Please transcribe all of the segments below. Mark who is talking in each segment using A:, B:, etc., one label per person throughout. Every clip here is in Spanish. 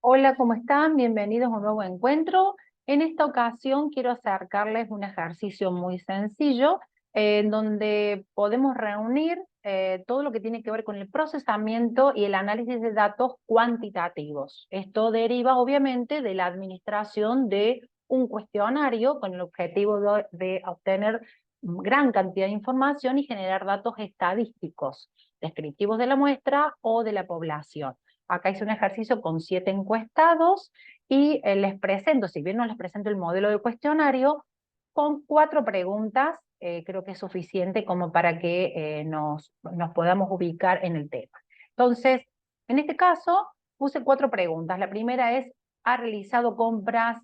A: Hola, ¿cómo están? Bienvenidos a un nuevo encuentro. En esta ocasión quiero acercarles un ejercicio muy sencillo en donde podemos reunir todo lo que tiene que ver con el procesamiento y el análisis de datos cuantitativos. Esto deriva obviamente de la administración de un cuestionario con el objetivo de obtener gran cantidad de información y generar datos estadísticos descriptivos de la muestra o de la población. Acá hice un ejercicio con 7 encuestados y les presento, si bien no les presento el modelo de cuestionario, con 4 preguntas, creo que es suficiente como para que nos podamos ubicar en el tema. Entonces, en este caso, puse 4 preguntas. La primera es, ¿ha realizado compras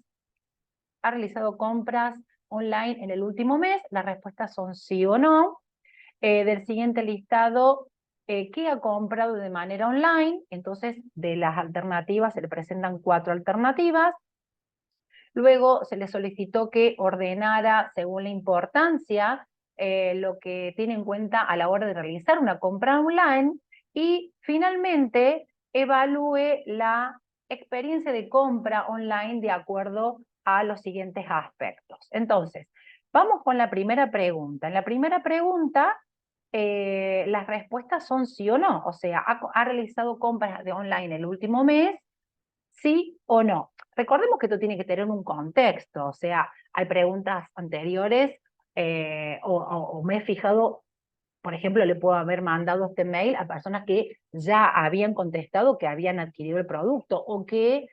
A: online en el último mes? Las respuestas son sí o no. Del siguiente listado, ¿qué ha comprado de manera online? Entonces, de las alternativas se le presentan 4 alternativas. Luego se le solicitó que ordenara según la importancia lo que tiene en cuenta a la hora de realizar una compra online y finalmente evalúe la experiencia de compra online de acuerdo a los siguientes aspectos. Entonces, vamos con la primera pregunta. En la primera pregunta, las respuestas son sí o no, o sea, ha realizado compras de online el último mes, sí o no. Recordemos que esto tiene que tener un contexto, o sea, hay preguntas anteriores o me he fijado, por ejemplo, le puedo haber mandado este mail a personas que ya habían contestado que habían adquirido el producto o que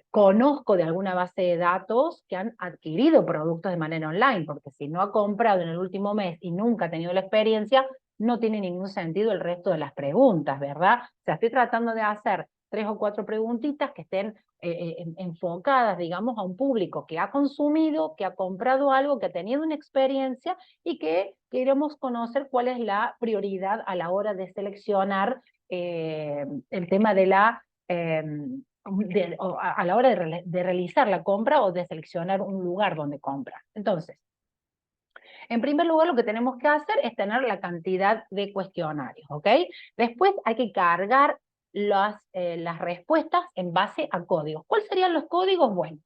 A: conozco de alguna base de datos que han adquirido productos de manera online, porque si no ha comprado en el último mes y nunca ha tenido la experiencia, no tiene ningún sentido el resto de las preguntas, ¿verdad? O sea, estoy tratando de hacer 3 o 4 preguntitas que estén enfocadas, digamos, a un público que ha consumido, que ha comprado algo, que ha tenido una experiencia y que queremos conocer cuál es la prioridad a la hora de seleccionar el tema de a la hora de realizar la compra o de seleccionar un lugar donde compra. Entonces, en primer lugar, lo que tenemos que hacer es tener la cantidad de cuestionarios, ¿ok? Después hay que cargar las respuestas en base a códigos. ¿Cuáles serían los códigos? Bueno,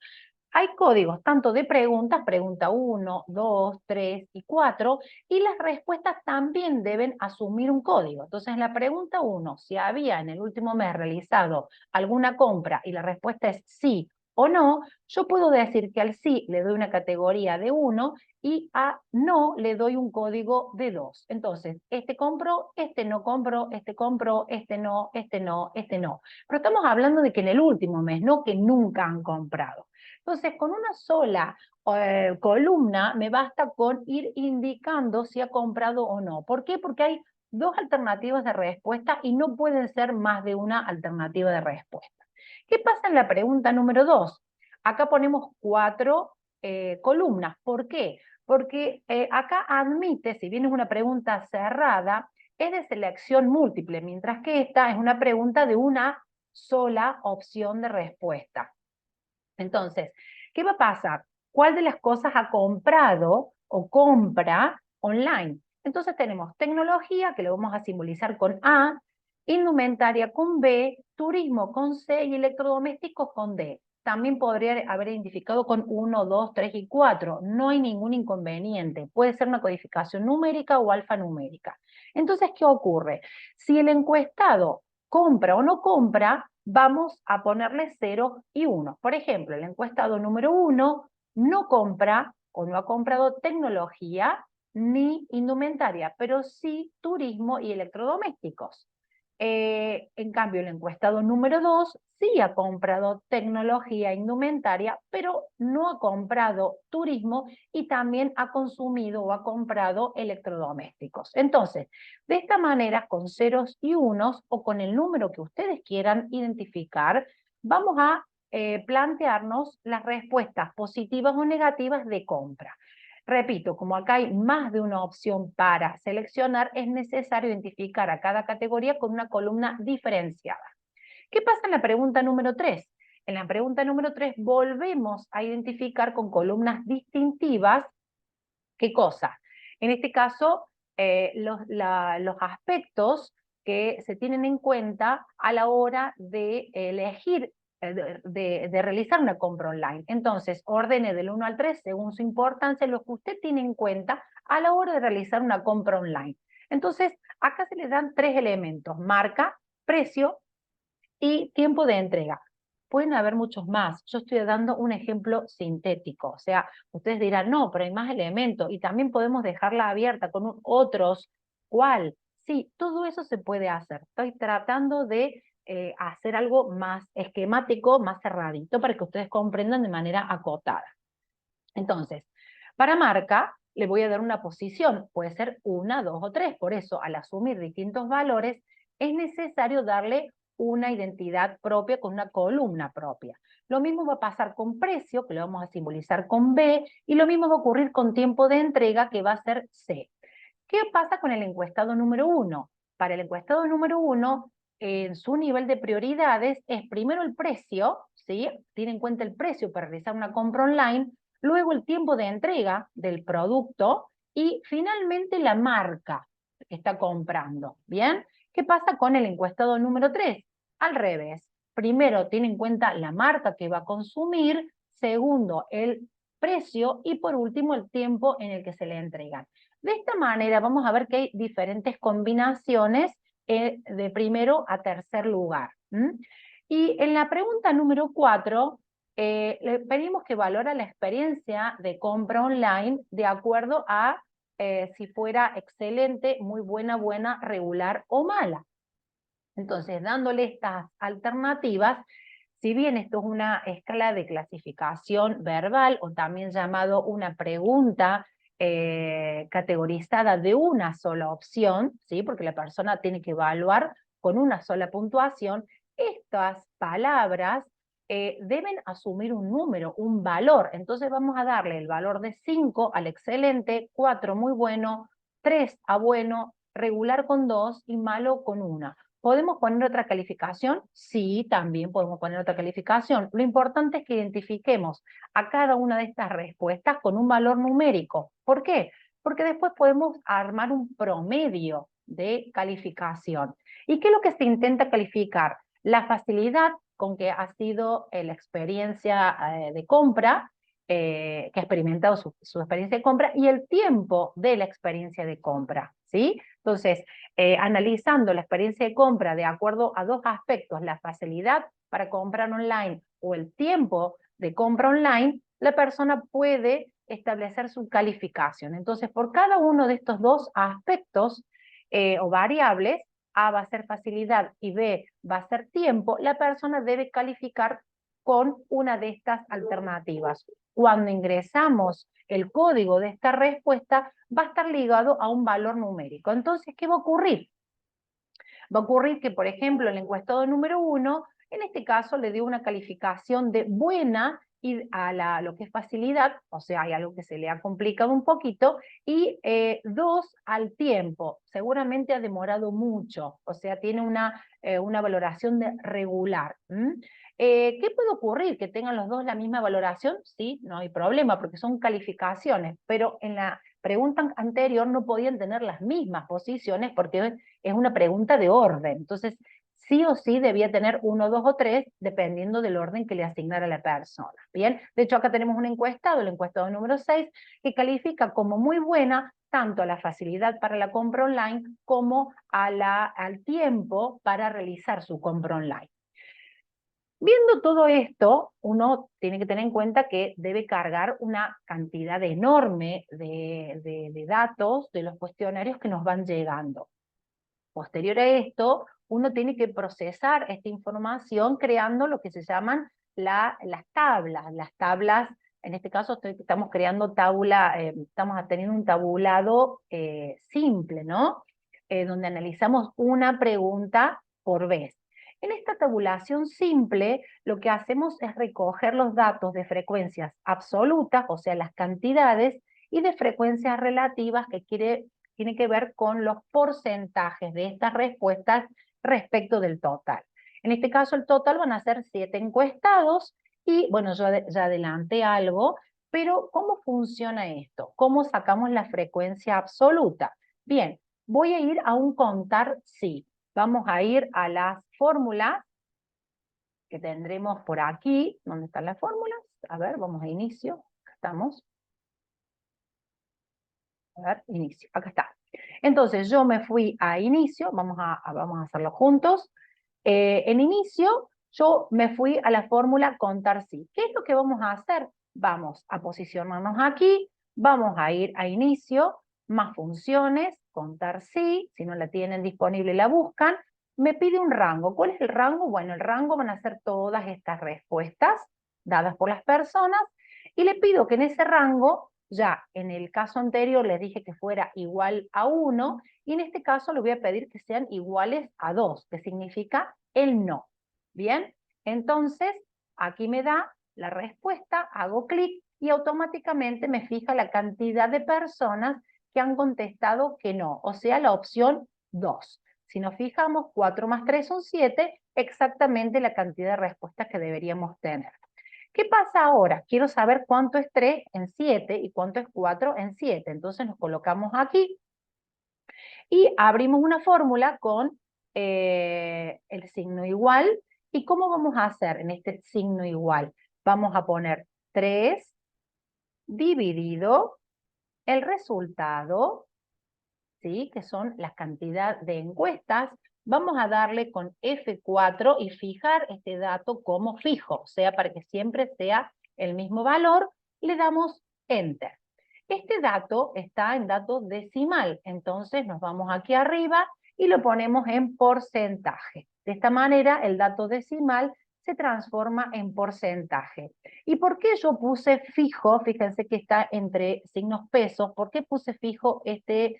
A: hay códigos tanto de preguntas, pregunta 1, 2, 3 y 4, y las respuestas también deben asumir un código. Entonces, en la pregunta 1, si había en el último mes realizado alguna compra y la respuesta es sí o no, yo puedo decir que al sí le doy una categoría de 1 y a no le doy un código de 2. Entonces, este compró, este no compró, este compró, este no, este no, este no. Pero estamos hablando de que en el último mes, no que nunca han comprado. Entonces, con una sola columna me basta con ir indicando si ha comprado o no. ¿Por qué? Porque hay 2 alternativas de respuesta y no pueden ser más de una alternativa de respuesta. ¿Qué pasa en la pregunta número 2? Acá ponemos 4 columnas. ¿Por qué? Porque acá admite, si bien es una pregunta cerrada, es de selección múltiple, mientras que esta es una pregunta de una sola opción de respuesta. Entonces, ¿qué va a pasar? ¿Cuál de las cosas ha comprado o compra online? Entonces tenemos tecnología, que lo vamos a simbolizar con A, indumentaria con B, turismo con C y electrodomésticos con D. También podría haber identificado con 1, 2, 3 y 4. No hay ningún inconveniente. Puede ser una codificación numérica o alfanumérica. Entonces, ¿qué ocurre? Si el encuestado compra o no compra, vamos a ponerle 0 y 1. Por ejemplo, el encuestado número 1 no compra o no ha comprado tecnología ni indumentaria, pero sí turismo y electrodomésticos. En cambio, el encuestado número 2 sí ha comprado tecnología e indumentaria, pero no ha comprado turismo y también ha consumido o ha comprado electrodomésticos. Entonces, de esta manera, con ceros y unos o con el número que ustedes quieran identificar, vamos a plantearnos las respuestas positivas o negativas de compra. Repito, como acá hay más de una opción para seleccionar, es necesario identificar a cada categoría con una columna diferenciada. ¿Qué pasa en la pregunta número 3? En la pregunta número 3 volvemos a identificar con columnas distintivas, ¿qué cosa? En este caso, los aspectos que se tienen en cuenta a la hora de elegir, de realizar una compra online. Entonces, ordene del 1 al 3 según su importancia lo que usted tiene en cuenta a la hora de realizar una compra online. Entonces, acá se le dan 3 elementos: marca, precio y tiempo de entrega. Pueden haber muchos más. Yo estoy dando un ejemplo sintético. O sea, ustedes dirán, no, pero hay más elementos y también podemos dejarla abierta con otros. ¿Cuál? Sí, todo eso se puede hacer. Estoy tratando de hacer algo más esquemático, más cerradito, para que ustedes comprendan de manera acotada. Entonces, para marca, le voy a dar una posición. Puede ser 1, 2 o 3. Por eso, al asumir distintos valores, es necesario darle una identidad propia con una columna propia. Lo mismo va a pasar con precio, que lo vamos a simbolizar con B, y lo mismo va a ocurrir con tiempo de entrega, que va a ser C. ¿Qué pasa con el encuestado número 1? Para el encuestado número 1, en su nivel de prioridades es primero el precio, ¿sí? Tiene en cuenta el precio para realizar una compra online, luego el tiempo de entrega del producto y finalmente la marca que está comprando. ¿Bien? ¿Qué pasa con el encuestado número 3? Al revés. Primero tiene en cuenta la marca que va a consumir, segundo el precio y por último el tiempo en el que se le entregan. De esta manera vamos a ver que hay diferentes combinaciones de primero a tercer lugar. Y en la pregunta número 4, le pedimos que valora la experiencia de compra online de acuerdo a si fuera excelente, muy buena, buena, regular o mala. Entonces, dándole estas alternativas, si bien esto es una escala de clasificación verbal o también llamado una pregunta categorizada de una sola opción, ¿sí? Porque la persona tiene que evaluar con una sola puntuación, estas palabras deben asumir un número, un valor. Entonces vamos a darle el valor de 5 al excelente, 4 muy bueno, 3 a bueno, regular con 2 y malo con 1. ¿Podemos poner otra calificación? Sí, también podemos poner otra calificación. Lo importante es que identifiquemos a cada una de estas respuestas con un valor numérico. ¿Por qué? Porque después podemos armar un promedio de calificación. ¿Y qué es lo que se intenta calificar? La facilidad con que ha sido la experiencia de compra, que ha experimentado su experiencia de compra, y el tiempo de la experiencia de compra, ¿sí? Entonces, analizando la experiencia de compra de acuerdo a dos aspectos, la facilidad para comprar online o el tiempo de compra online, la persona puede establecer su calificación. Entonces, por cada uno de estos dos aspectos o variables, A va a ser facilidad y B va a ser tiempo, la persona debe calificar con una de estas alternativas. Cuando ingresamos el código de esta respuesta, va a estar ligado a un valor numérico. Entonces, ¿qué va a ocurrir? Va a ocurrir que, por ejemplo, el encuestado número 1, en este caso le dio una calificación de buena y a lo que es facilidad, o sea, hay algo que se le ha complicado un poquito, y 2 al tiempo, seguramente ha demorado mucho, o sea, tiene una valoración de regular. ¿Qué puede ocurrir? ¿Que tengan los dos la misma valoración? Sí, no hay problema, porque son calificaciones, pero en la pregunta anterior no podían tener las mismas posiciones porque es una pregunta de orden. Entonces, sí o sí debía tener 1, 2 o 3, dependiendo del orden que le asignara la persona. Bien, de hecho acá tenemos un encuestado, el encuestado número 6, que califica como muy buena tanto a la facilidad para la compra online como al tiempo para realizar su compra online. Viendo todo esto, uno tiene que tener en cuenta que debe cargar una cantidad enorme de datos de los cuestionarios que nos van llegando. Posterior a esto, uno tiene que procesar esta información creando lo que se llaman las tablas. Las tablas, en este caso estamos creando estamos teniendo un tabulado simple, ¿no? Donde analizamos una pregunta por vez. En esta tabulación simple, lo que hacemos es recoger los datos de frecuencias absolutas, o sea, las cantidades, y de frecuencias relativas, que tiene que ver con los porcentajes de estas respuestas respecto del total. En este caso el total van a ser 7 encuestados y, bueno, yo ya adelanté algo, pero ¿cómo funciona esto? ¿Cómo sacamos la frecuencia absoluta? Bien, voy a ir a un contar sí. Vamos a ir a las fórmulas que tendremos por aquí. ¿Dónde están las fórmulas? A ver, vamos a inicio. Acá estamos. A ver, inicio. Acá está. Entonces yo me fui a inicio. Vamos a hacerlo juntos. En inicio, yo me fui a la fórmula contar sí. ¿Qué es lo que vamos a hacer? Vamos a posicionarnos aquí. Vamos a ir a inicio, más funciones, contar sí. Si no la tienen disponible, la buscan. Me pide un rango. ¿Cuál es el rango? Bueno, el rango van a ser todas estas respuestas dadas por las personas y le pido que en ese rango, ya en el caso anterior les dije que fuera igual a 1, y en este caso le voy a pedir que sean iguales a 2, que significa el no. ¿Bien? Entonces, aquí me da la respuesta, hago clic y automáticamente me fija la cantidad de personas que han contestado que no, o sea, la opción 2. Si nos fijamos, 4 más 3 son 7, exactamente la cantidad de respuestas que deberíamos tener. ¿Qué pasa ahora? Quiero saber cuánto es 3 en 7 y cuánto es 4 en 7. Entonces nos colocamos aquí y abrimos una fórmula con el signo igual. ¿Y cómo vamos a hacer en este signo igual? Vamos a poner 3 dividido el resultado, ¿sí? Que son la cantidad de encuestas. Vamos a darle con F4 y fijar este dato como fijo, o sea, para que siempre sea el mismo valor, le damos Enter. Este dato está en dato decimal, entonces nos vamos aquí arriba y lo ponemos en porcentaje. De esta manera el dato decimal se transforma en porcentaje. ¿Y por qué yo puse fijo? Fíjense que está entre signos pesos. ¿Por qué puse fijo este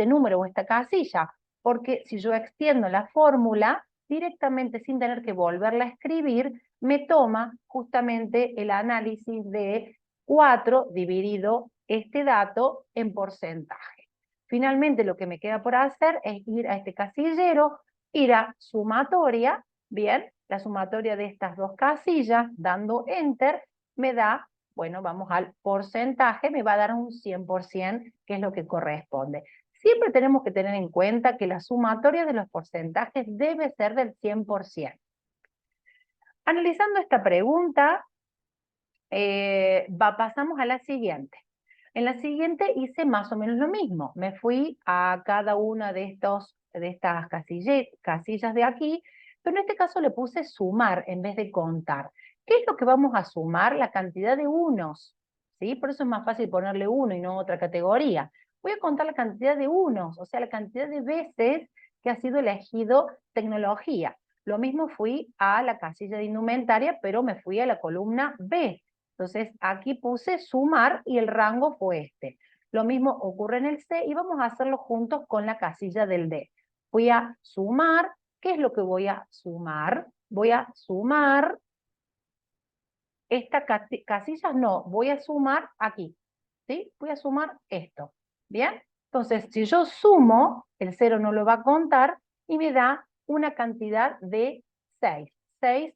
A: número o esta casilla? Porque si yo extiendo la fórmula, directamente sin tener que volverla a escribir, me toma justamente el análisis de 4 dividido este dato en porcentaje. Finalmente lo que me queda por hacer es ir a este casillero, ir a sumatoria, bien, la sumatoria de estas dos casillas, dando Enter, me da, bueno, vamos al porcentaje, me va a dar un 100%, que es lo que corresponde. Siempre tenemos que tener en cuenta que la sumatoria de los porcentajes debe ser del 100%. Analizando esta pregunta, pasamos a la siguiente. En la siguiente hice más o menos lo mismo. Me fui a cada una de estas casillas de aquí, pero en este caso le puse sumar en vez de contar. ¿Qué es lo que vamos a sumar? La cantidad de unos, ¿sí? Por eso es más fácil ponerle uno y no otra categoría. Voy a contar la cantidad de unos, o sea, la cantidad de veces que ha sido elegido tecnología. Lo mismo fui a la casilla de indumentaria, pero me fui a la columna B. Entonces aquí puse sumar y el rango fue este. Lo mismo ocurre en el C y vamos a hacerlo juntos con la casilla del D. Voy a sumar. ¿Qué es lo que voy a sumar? Voy a sumar esta casilla, no, voy a sumar aquí. ¿Sí? Voy a sumar esto. ¿Bien? Entonces, si yo sumo, el 0 no lo va a contar y me da una cantidad de 6. 6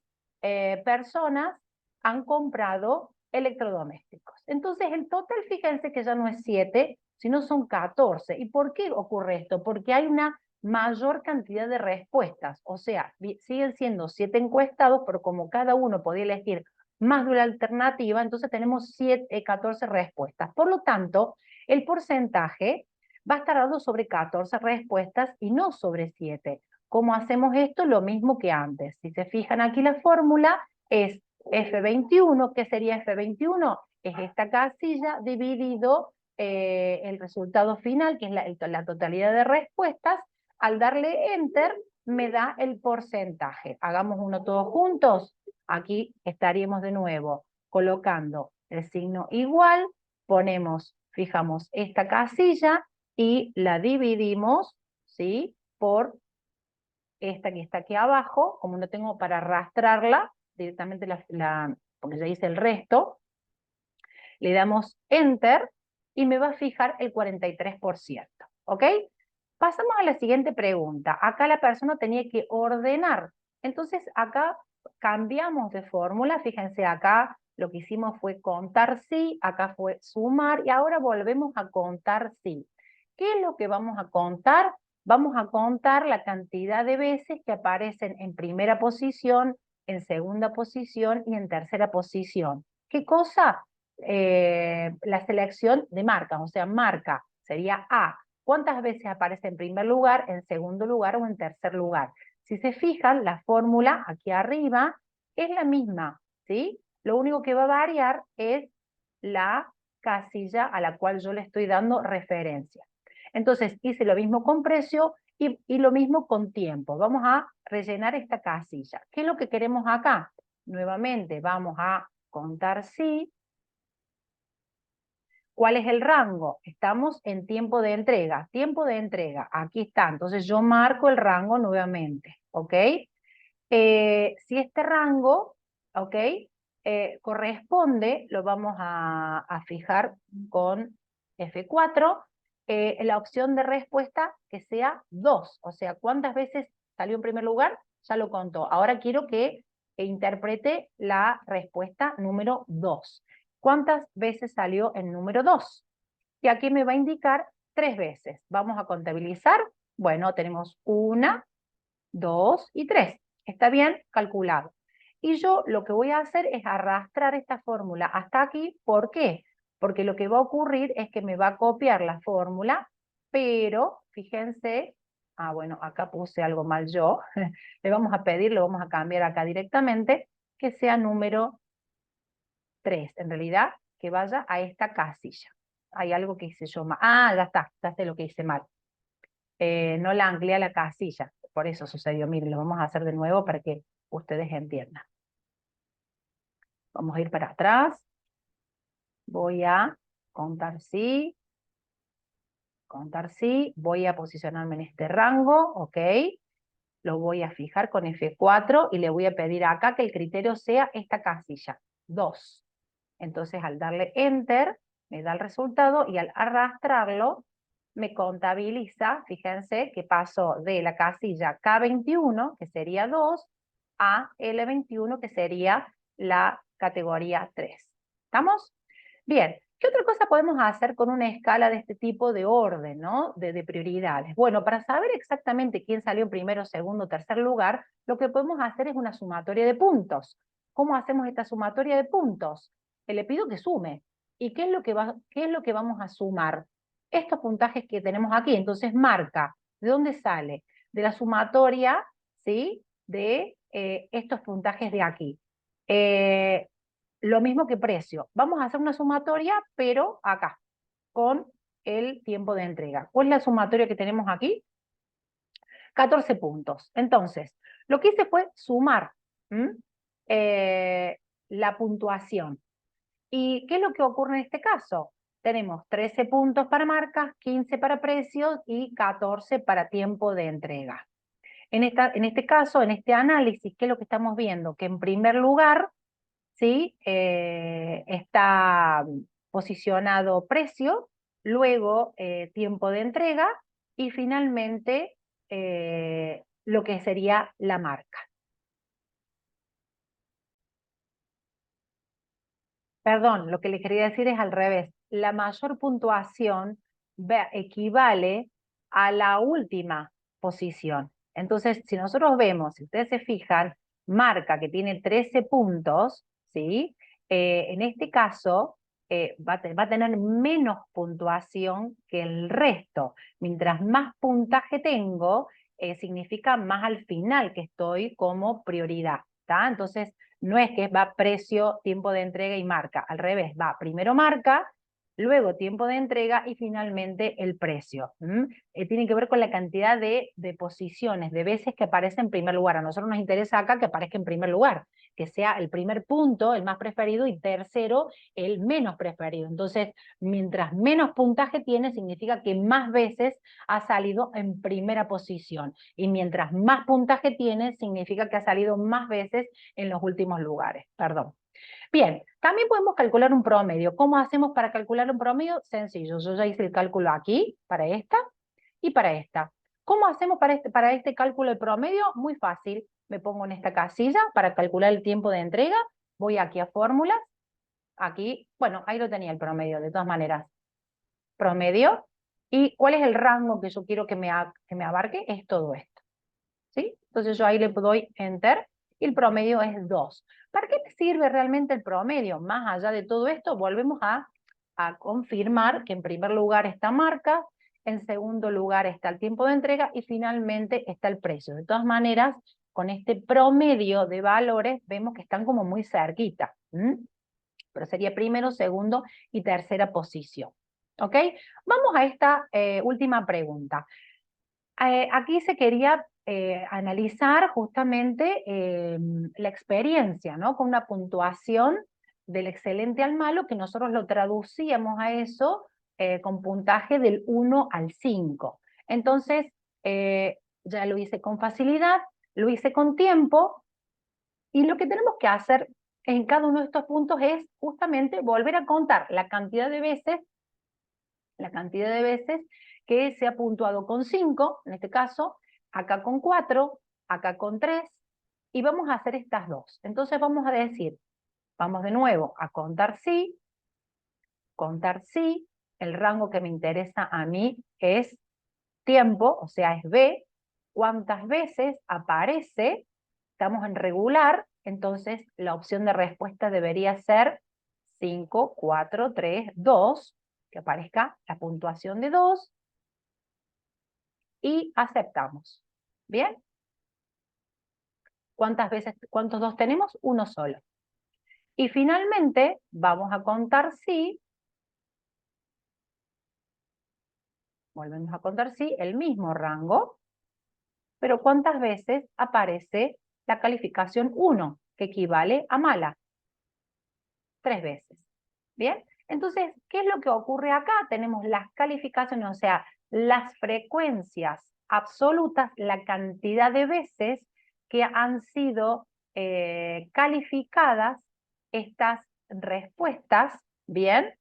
A: personas han comprado electrodomésticos. Entonces, el total, fíjense que ya no es 7, sino son 14. ¿Y por qué ocurre esto? Porque hay una mayor cantidad de respuestas. O sea, siguen siendo 7 encuestados, pero como cada uno podía elegir más de una alternativa, entonces tenemos 14 respuestas. Por lo tanto, el porcentaje va a estar dado sobre 14 respuestas y no sobre 7. ¿Cómo hacemos esto? Lo mismo que antes. Si se fijan aquí la fórmula es F21. ¿Qué sería F21? Es esta casilla dividido el resultado final, que es la totalidad de respuestas. Al darle Enter, me da el porcentaje. Hagamos uno todos juntos. Aquí estaríamos de nuevo colocando el signo igual, fijamos esta casilla y la dividimos, ¿sí? Por esta que está aquí abajo, como no tengo para arrastrarla, directamente porque ya hice el resto, le damos Enter y me va a fijar el 43%, ¿ok? Pasamos a la siguiente pregunta. Acá la persona tenía que ordenar. Entonces acá cambiamos de fórmula. Fíjense, acá lo que hicimos fue contar sí, acá fue sumar y ahora volvemos a contar sí. ¿Qué es lo que vamos a contar? vamos a contar la cantidad de veces que aparecen en primera posición, en segunda posición y en tercera posición. ¿Qué cosa? La selección de marcas, o sea, marca sería A. ¿Cuántas veces aparece en primer lugar, en segundo lugar o en tercer lugar? Si se fijan, la fórmula aquí arriba es la misma, ¿sí? Lo único que va a variar es la casilla a la cual yo le estoy dando referencia. Entonces hice lo mismo con precio y lo mismo con tiempo. Vamos a rellenar esta casilla. ¿Qué es lo que queremos acá? Nuevamente vamos a contar sí. ¿Cuál es el rango? Estamos en tiempo de entrega. Tiempo de entrega, aquí está. Entonces yo marco el rango nuevamente, ¿ok? Si este rango, ¿ok? Corresponde, lo vamos a fijar con F4, la opción de respuesta que sea 2. O sea, ¿cuántas veces salió en primer lugar? Ya lo contó. Ahora quiero que interprete la respuesta número 2. ¿Cuántas veces salió en número 2? Y aquí me va a indicar 3 veces. Vamos a contabilizar. Bueno, tenemos 1, 2 y 3. ¿Está bien? Calculado. Y yo lo que voy a hacer es arrastrar esta fórmula hasta aquí. ¿Por qué? Porque lo que va a ocurrir es que me va a copiar la fórmula, pero fíjense, bueno, acá puse algo mal yo. Le vamos a pedir, lo vamos a cambiar acá directamente, que sea número 3, en realidad, que vaya a esta casilla. Hay algo que hice yo mal. Ya está, ya sé lo que hice mal. No la anclé a la casilla, por eso sucedió. Miren, lo vamos a hacer de nuevo para que ustedes entiendan. Vamos a ir para atrás. Voy a contar sí. Contar sí. Voy a posicionarme en este rango, ¿ok? Lo voy a fijar con F4 y le voy a pedir acá que el criterio sea esta casilla, 2. Entonces al darle Enter, me da el resultado y al arrastrarlo, me contabiliza, fíjense, que pasó de la casilla K21, que sería 2, a L21, que sería la categoría 3. ¿Estamos? Bien, ¿qué otra cosa podemos hacer con una escala de este tipo de orden, ¿no? De prioridades. Bueno, para saber exactamente quién salió en primero, segundo, tercer lugar, lo que podemos hacer es una sumatoria de puntos. ¿Cómo hacemos esta sumatoria de puntos? Le pido que sume. ¿Y qué es lo que vamos a sumar? Estos puntajes que tenemos aquí. Entonces marca, ¿de dónde sale? De la sumatoria, ¿sí? De estos puntajes de aquí. Lo mismo que precio. Vamos a hacer una sumatoria, pero acá, con el tiempo de entrega. ¿Cuál es la sumatoria que tenemos aquí? 14 puntos. Entonces, lo que hice fue sumar la puntuación. ¿Y qué es lo que ocurre en este caso? Tenemos 13 puntos para marcas, 15 para precios y 14 para tiempo de entrega. En este caso, en este análisis, ¿qué es lo que estamos viendo? Que en primer lugar, ¿sí? Está posicionado precio, luego tiempo de entrega y finalmente lo que sería la marca. Perdón, lo que le quería decir es al revés. La mayor puntuación equivale a la última posición. Entonces, si nosotros vemos, si ustedes se fijan, marca que tiene 13 puntos, ¿sí? En este caso va a tener menos puntuación que el resto. Mientras más puntaje tengo, significa más al final que estoy como prioridad. ¿Tá? Entonces, no es que va precio, tiempo de entrega y marca. Al revés, va primero marca, luego tiempo de entrega y finalmente el precio. Tiene que ver con la cantidad de posiciones, de veces que aparece en primer lugar. A nosotros nos interesa acá que aparezca en primer lugar, que sea el primer punto, el más preferido, y tercero, el menos preferido. Entonces, mientras menos puntaje tiene, significa que más veces ha salido en primera posición. Y mientras más puntaje tiene, significa que ha salido más veces en los últimos lugares. Perdón. Bien, también podemos calcular un promedio. ¿Cómo hacemos para calcular un promedio? Sencillo, yo ya hice el cálculo aquí, para esta y para esta. ¿Cómo hacemos para este cálculo de promedio? Muy fácil. Me pongo en esta casilla para calcular el tiempo de entrega. Voy aquí a fórmulas. Aquí, bueno, ahí lo tenía el promedio, de todas maneras. Promedio. ¿Y cuál es el rango que yo quiero que me abarque? Es todo esto, ¿sí? Entonces yo ahí le doy Enter y el promedio es 2. ¿Para qué me sirve realmente el promedio? Más allá de todo esto, volvemos a confirmar que en primer lugar está marca, en segundo lugar está el tiempo de entrega y finalmente está el precio. De todas maneras, con este promedio de valores vemos que están como muy cerquita. Pero sería primero, segundo y tercera posición. ¿Ok? Vamos a esta última pregunta. Aquí se quería analizar justamente la experiencia, ¿no? Con una puntuación del excelente al malo, que nosotros lo traducíamos a eso con puntaje del 1 al 5. Entonces, ya lo hice con facilidad, lo hice con tiempo, y lo que tenemos que hacer en cada uno de estos puntos es justamente volver a contar la cantidad de veces que se ha puntuado con 5, en este caso, acá con 4, acá con 3, y vamos a hacer estas dos. Entonces vamos a decir, vamos de nuevo a contar sí, el rango que me interesa a mí es tiempo, o sea, es B, cuántas veces aparece, estamos en regular, entonces la opción de respuesta debería ser 5, 4, 3, 2, que aparezca la puntuación de 2, y aceptamos. ¿Bien? ¿Cuántas veces, cuántos 2 tenemos? Uno solo. Y finalmente vamos a contar sí, volvemos a contar sí, el mismo rango, pero ¿cuántas veces aparece la calificación 1, que equivale a mala? 3 veces. ¿Bien? Entonces, ¿qué es lo que ocurre acá? Tenemos las calificaciones, o sea, las frecuencias absolutas, la cantidad de veces que han sido calificadas estas respuestas, ¿bien?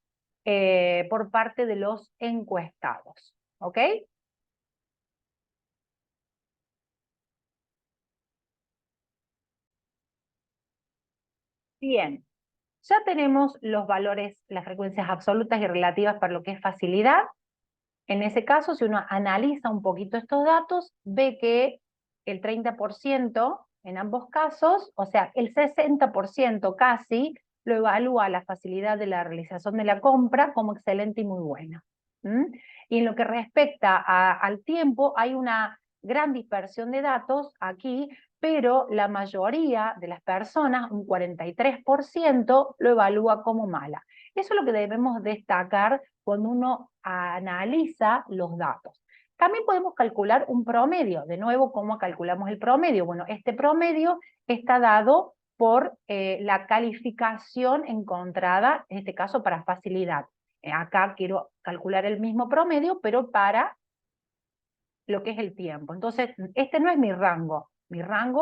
A: Por parte de los encuestados. ¿Ok? Bien. Ya tenemos los valores, las frecuencias absolutas y relativas para lo que es facilidad. En ese caso, si uno analiza un poquito estos datos, ve que el 30% en ambos casos, o sea, el 60% casi, lo evalúa la facilidad de la realización de la compra como excelente y muy buena. Y en lo que respecta al tiempo, hay una gran dispersión de datos aquí, pero la mayoría de las personas, un 43%, lo evalúa como mala. Eso es lo que debemos destacar cuando uno analiza los datos. También podemos calcular un promedio. De nuevo, ¿cómo calculamos el promedio? Bueno, este promedio está dado por la calificación encontrada, en este caso para facilidad. Acá quiero calcular el mismo promedio, pero para lo que es el tiempo. Entonces, este no es mi rango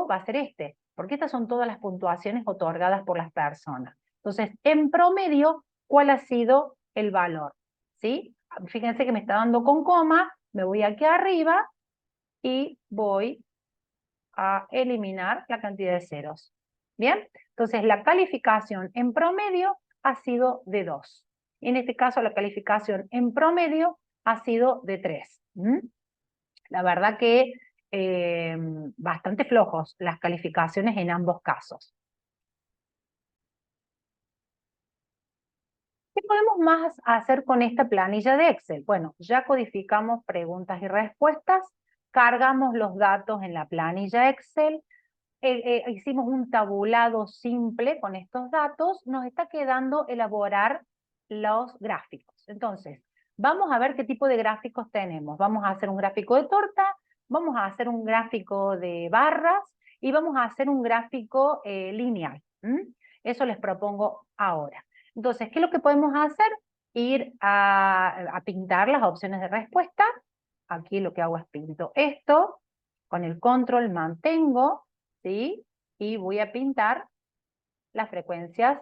A: va a ser este, porque estas son todas las puntuaciones otorgadas por las personas. Entonces, en promedio, ¿cuál ha sido el valor? ¿Sí? Fíjense que me está dando con coma, me voy aquí arriba y voy a eliminar la cantidad de ceros. ¿Bien? Entonces, la calificación en promedio ha sido de 2. En este caso, la calificación en promedio ha sido de 3. La verdad que bastante flojos las calificaciones en ambos casos. ¿Qué podemos más hacer con esta planilla de Excel? Bueno, ya codificamos preguntas y respuestas, cargamos los datos en la planilla Excel, hicimos un tabulado simple con estos datos, nos está quedando elaborar los gráficos. Entonces, vamos a ver qué tipo de gráficos tenemos. Vamos a hacer un gráfico de torta, vamos a hacer un gráfico de barras y vamos a hacer un gráfico lineal. Eso les propongo ahora. Entonces, ¿qué es lo que podemos hacer? Ir a pintar las opciones de respuesta. Aquí lo que hago es pinto esto, con el control mantengo, ¿sí? Y voy a pintar las frecuencias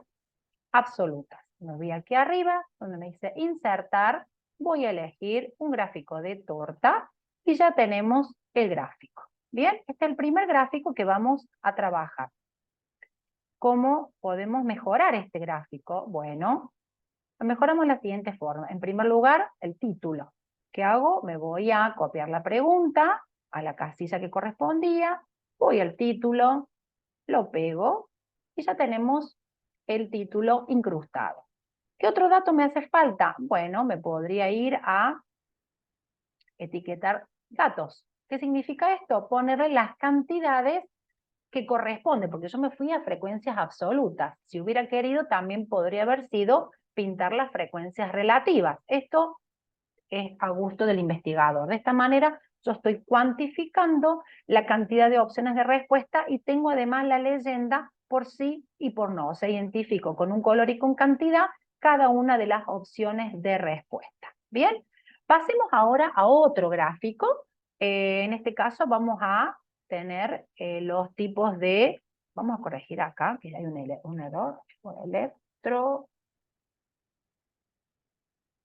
A: absolutas. Me voy aquí arriba, donde me dice insertar, voy a elegir un gráfico de torta y ya tenemos el gráfico. Bien, este es el primer gráfico que vamos a trabajar. ¿Cómo podemos mejorar este gráfico? Bueno, lo mejoramos de la siguiente forma. En primer lugar, el título. ¿Qué hago? Me voy a copiar la pregunta a la casilla que correspondía, voy al título, lo pego y ya tenemos el título incrustado. ¿Qué otro dato me hace falta? Bueno, me podría ir a etiquetar datos. ¿Qué significa esto? Ponerle las cantidades que corresponden, porque yo me fui a frecuencias absolutas. Si hubiera querido, también podría haber sido pintar las frecuencias relativas. Esto es a gusto del investigador. De esta manera, yo estoy cuantificando la cantidad de opciones de respuesta y tengo además la leyenda por sí y por no. O sea, identifico con un color y con cantidad cada una de las opciones de respuesta. Bien, pasemos ahora a otro gráfico. En este caso vamos a tener los tipos de, vamos a corregir acá, que hay un error, electro,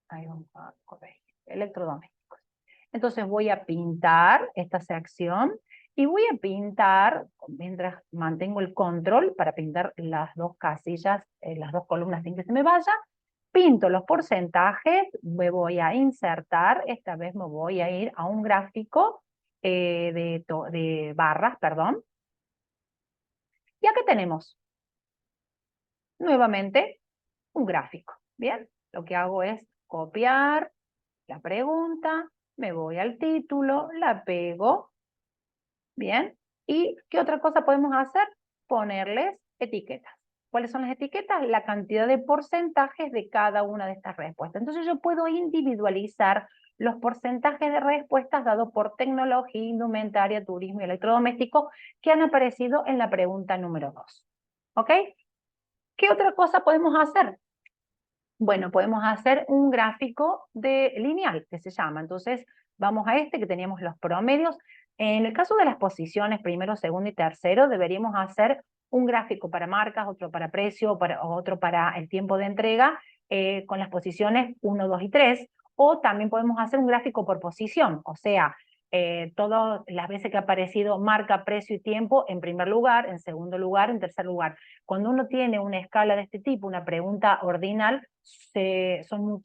A: ahí vamos a corregir, electrodomésticos. Entonces voy a pintar esta sección y voy a pintar, mientras mantengo el control para pintar las dos casillas, las dos columnas sin que se me vaya, pinto los porcentajes, me voy a insertar, esta vez me voy a ir a un gráfico de barras, perdón. Y acá tenemos nuevamente un gráfico, ¿bien? Lo que hago es copiar la pregunta, me voy al título, la pego, ¿bien? ¿Y qué otra cosa podemos hacer? Ponerles etiquetas. ¿Cuáles son las etiquetas? La cantidad de porcentajes de cada una de estas respuestas. Entonces yo puedo individualizar los porcentajes de respuestas dados por tecnología, indumentaria, turismo y electrodoméstico que han aparecido en la pregunta número 2. ¿Ok? ¿Qué otra cosa podemos hacer? Bueno, podemos hacer un gráfico de lineal, que se llama. Entonces, vamos a este que teníamos los promedios. En el caso de las posiciones, primero, segundo y tercero, deberíamos hacer un gráfico para marcas, otro para precio, otro para el tiempo de entrega, con las posiciones 1, 2 y 3. O también podemos hacer un gráfico por posición, o sea, todas las veces que ha aparecido marca, precio y tiempo en primer lugar, en segundo lugar, en tercer lugar. Cuando uno tiene una escala de este tipo, una pregunta ordinal, son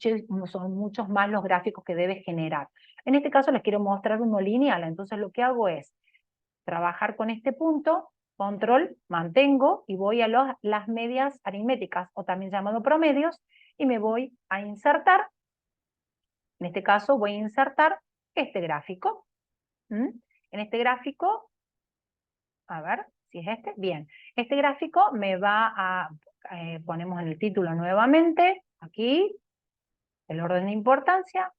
A: muchos más los gráficos que debe generar. En este caso les quiero mostrar uno lineal, entonces lo que hago es trabajar con este punto, control, mantengo y voy a las medias aritméticas o también llamado promedios y me voy a insertar. En este caso voy a insertar este gráfico. En este gráfico, a ver si es este, bien. Este gráfico me va a, ponemos en el título nuevamente, aquí, el orden de importancia,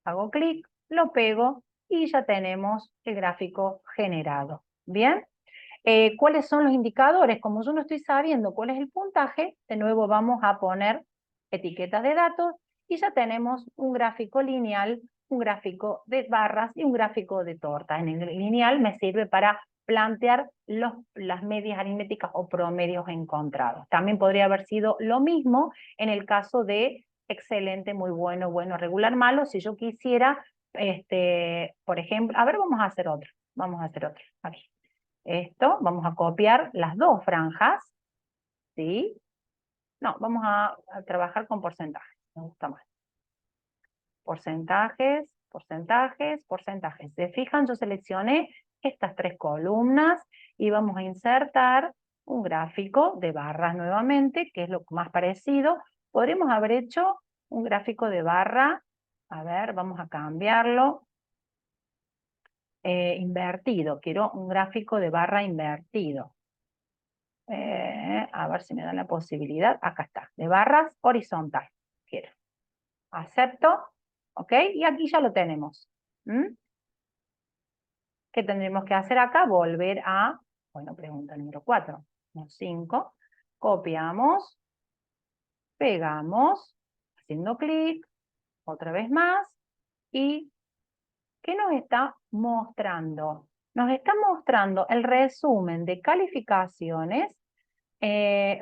A: hago clic, lo pego y ya tenemos el gráfico generado. Bien, ¿cuáles son los indicadores? Como yo no estoy sabiendo cuál es el puntaje, de nuevo vamos a poner etiquetas de datos y ya tenemos un gráfico lineal, un gráfico de barras y un gráfico de torta. En el lineal me sirve para plantear las medias aritméticas o promedios encontrados. También podría haber sido lo mismo en el caso de excelente, muy bueno, bueno, regular, malo. Si yo quisiera, por ejemplo, a ver, vamos a hacer otro. Vamos a hacer otro, aquí. Esto, vamos a copiar las dos franjas, ¿sí? No, vamos a trabajar con porcentajes, me gusta más. Porcentajes, porcentajes, porcentajes. ¿Se fijan? Yo seleccioné estas tres columnas y vamos a insertar un gráfico de barras nuevamente, que es lo más parecido. Podríamos haber hecho un gráfico de barra, a ver, vamos a cambiarlo. Invertido, quiero un gráfico de barra invertido. A ver si me dan la posibilidad, acá está, de barras horizontal, quiero. Acepto, ok, y aquí ya lo tenemos. ¿Qué tendremos que hacer acá? Volver a, bueno, pregunta número 4, no 5, copiamos, pegamos, haciendo clic, otra vez más, y ¿qué nos está mostrando? Nos está mostrando el resumen de calificaciones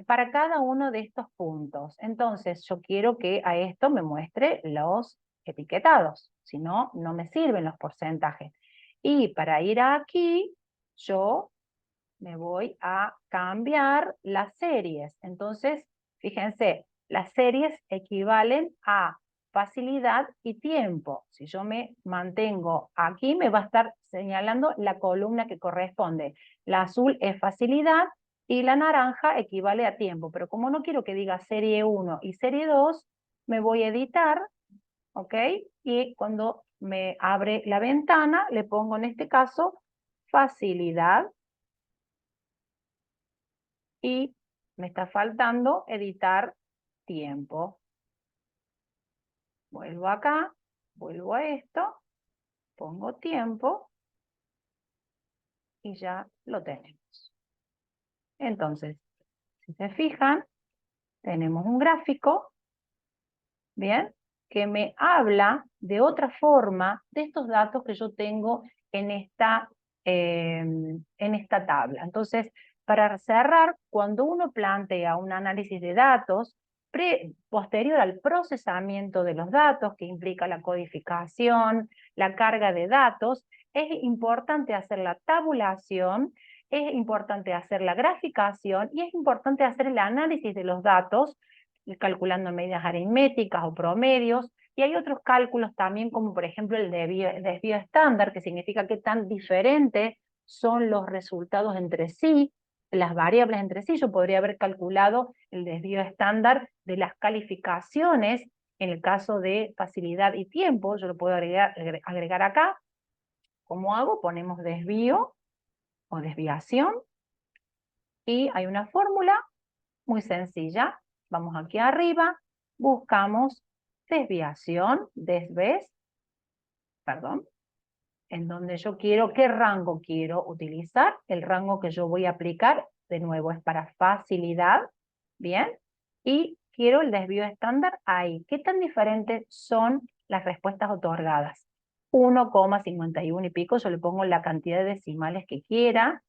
A: para cada uno de estos puntos. Entonces, yo quiero que a esto me muestre los etiquetados, si no, no me sirven los porcentajes. Y para ir aquí, yo me voy a cambiar las series. Entonces, fíjense, las series equivalen a facilidad y tiempo. Si yo me mantengo aquí, me va a estar señalando la columna que corresponde. La azul es facilidad y la naranja equivale a tiempo. Pero como no quiero que diga serie 1 y serie 2, me voy a editar, ¿ok? Y cuando me abre la ventana, le pongo en este caso facilidad y me está faltando editar tiempo. Vuelvo acá, vuelvo a esto, pongo tiempo y ya lo tenemos. Entonces, si se fijan, tenemos un gráfico, ¿bien? Que me habla de otra forma de estos datos que yo tengo en esta tabla. Entonces, para cerrar, cuando uno plantea un análisis de datos, posterior al procesamiento de los datos, que implica la codificación, la carga de datos, es importante hacer la tabulación, es importante hacer la graficación y es importante hacer el análisis de los datos, calculando medidas aritméticas o promedios, y hay otros cálculos también, como por ejemplo el desvío estándar, que significa qué tan diferentes son los resultados entre sí, las variables entre sí. Yo podría haber calculado el desvío estándar de las calificaciones en el caso de facilidad y tiempo. Yo lo puedo agregar acá. ¿Cómo hago? Ponemos desvío o desviación y hay una fórmula muy sencilla. Vamos aquí arriba, buscamos desviación, perdón, en donde yo quiero, ¿qué rango quiero utilizar? El rango que yo voy a aplicar, de nuevo, es para facilidad, ¿bien? Y quiero el desvío estándar ahí. ¿Qué tan diferentes son las respuestas otorgadas? 1,51 y pico, yo le pongo la cantidad de decimales que quiera,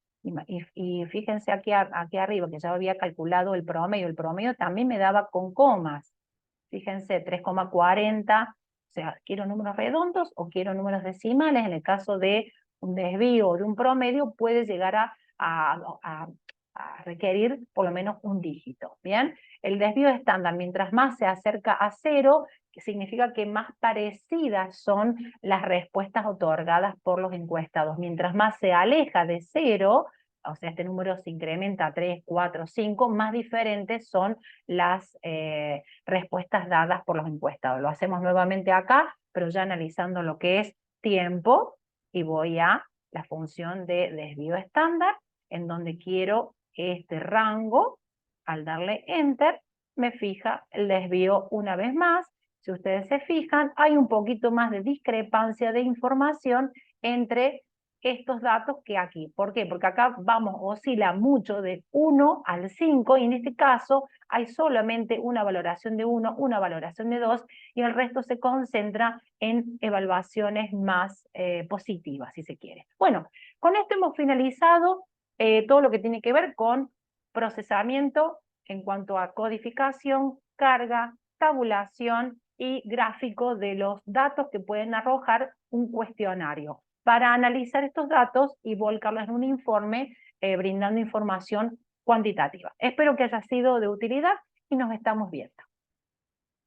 A: y fíjense aquí arriba, que ya había calculado el promedio también me daba con comas. Fíjense, 3,40, o sea, quiero números redondos o quiero números decimales. En el caso de un desvío o de un promedio, puede llegar a requerir por lo menos un dígito, ¿bien? El desvío estándar, mientras más se acerca a 0, que significa que más parecidas son las respuestas otorgadas por los encuestados. Mientras más se aleja de 0, o sea, este número se incrementa a 3, 4, 5, más diferentes son las respuestas dadas por los encuestados. Lo hacemos nuevamente acá, pero ya analizando lo que es tiempo, y voy a la función de desvío estándar, en donde quiero este rango. Al darle Enter, me fija el desvío una vez más. Si ustedes se fijan, hay un poquito más de discrepancia de información entre estos datos que aquí. ¿Por qué? Porque acá oscila mucho de 1 al 5, y en este caso hay solamente una valoración de 1, una valoración de 2, y el resto se concentra en evaluaciones más positivas, si se quiere. Bueno, con esto hemos finalizado todo lo que tiene que ver con procesamiento en cuanto a codificación, carga, tabulación y gráfico de los datos que pueden arrojar un cuestionario, para analizar estos datos y volcarlos en un informe brindando información cuantitativa. Espero que haya sido de utilidad y nos estamos viendo.